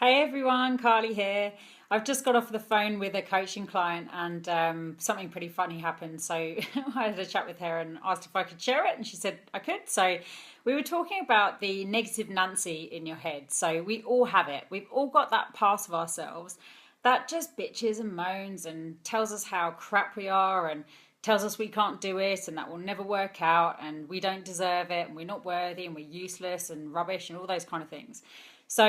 Hey everyone, Carly here. I've just got off the phone with a coaching client and something pretty funny happened. So I had a chat with her and asked if I could share it, and she said I could. So we were talking about the negative Nancy in your head. So we all have it. We've all got that part of ourselves that just bitches and moans and tells us how crap we are and tells us we can't do it and that will never work out and we don't deserve it and we're not worthy and we're useless and rubbish and all those kind of things. So,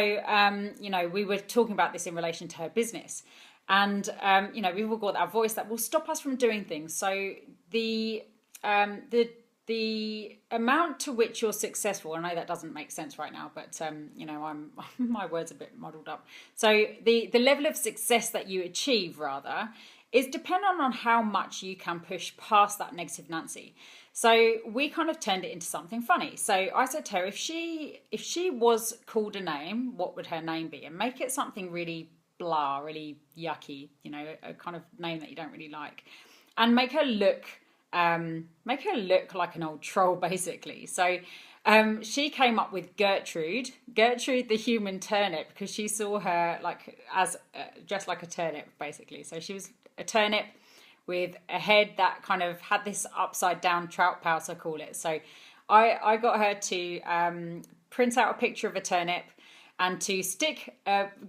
we were talking about this in relation to her business. And, we've all got that voice that will stop us from doing things. So the, um, the, the amount to which you're successful, I know that doesn't make sense right now, but, I'm, my words are a bit muddled up. So the level of success that you achieve, rather, is dependent on how much you can push past that negative Nancy. So we kind of turned it into something funny. So I said to her, if she was called a name, what would her name be? And make it something really blah, really yucky, a kind of name that you don't really like, and make her look like an old troll, basically. So she came up with Gertrude the human turnip, because she saw her like as just like a turnip, basically. So she was a turnip with a head that kind of had this upside down trout pouce, I call it. So I got her to print out a picture of a turnip and to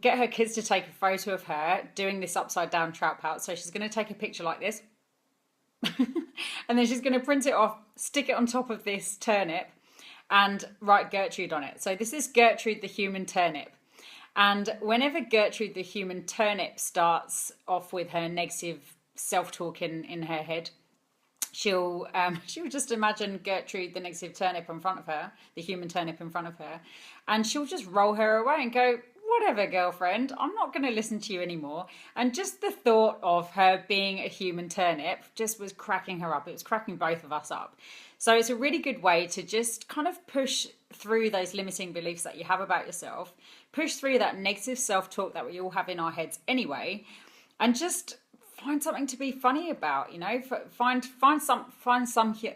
get her kids to take a photo of her doing this upside down trout pouce. So she's going to take a picture like this and then she's going to print it off, stick it on top of this turnip and write Gertrude on it. So this is Gertrude the human turnip. And whenever Gertrude the human turnip starts off with her negative self-talk in her head, she'll just imagine Gertrude the negative turnip in front of her, the human turnip in front of her, and she'll just roll her away and go, whatever, girlfriend, I'm not going to listen to you anymore. And just the thought of her being a human turnip just was cracking her up. It was cracking both of us up. So it's a really good way to just kind of push through those limiting beliefs that you have about yourself, push through that negative self-talk that we all have in our heads anyway, and just find something to be funny about. Find some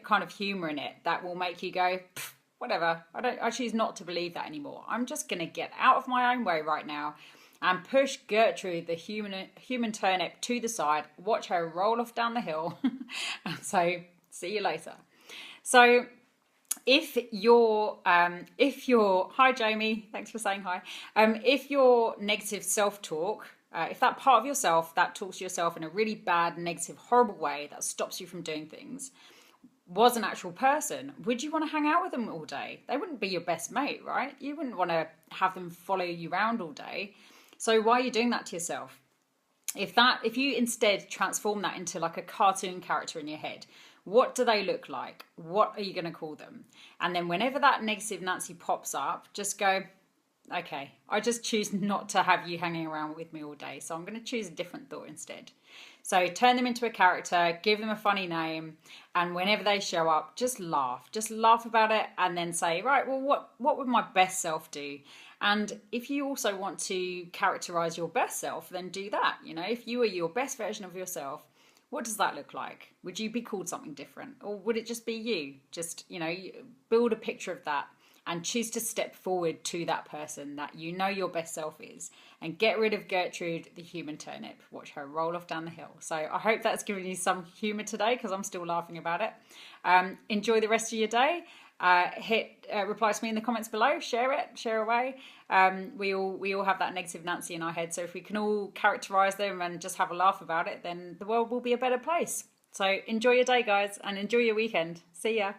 kind of humor in it that will make you go, whatever, I choose not to believe that anymore. I'm just going to get out of my own way right now and push Gertrude the human turnip to the side, watch her roll off down the hill and say, see you later. So if you're hi Jamie, thanks for saying hi. If your negative self-talk, if that part of yourself that talks to yourself in a really bad, negative, horrible way that stops you from doing things was an actual person, would you want to hang out with them all day? They wouldn't be your best mate, right? You wouldn't want to have them follow you around all day. So why are you doing that to yourself? If you instead transform that into like a cartoon character in your head, what do they look like? What are you going to call them? And then whenever that negative Nancy pops up, just go, okay, I just choose not to have you hanging around with me all day. So I'm going to choose a different thought instead. So turn them into a character, give them a funny name, and whenever they show up, just laugh. Just laugh about it and then say, right, well, what would my best self do? And if you also want to characterize your best self, then do that. If you are your best version of yourself, what does that look like? Would you be called something different? Or would it just be you? Just, build a picture of that and choose to step forward to that person that your best self is, and get rid of Gertrude the human turnip. Watch her roll off down the hill. So I hope that's given you some humour today, because I'm still laughing about it. Enjoy the rest of your day. Hit reply to me in the comments below. Share away. We all have that negative Nancy in our head. So if we can all characterise them and just have a laugh about it, then the world will be a better place. So enjoy your day, guys, and enjoy your weekend. See ya.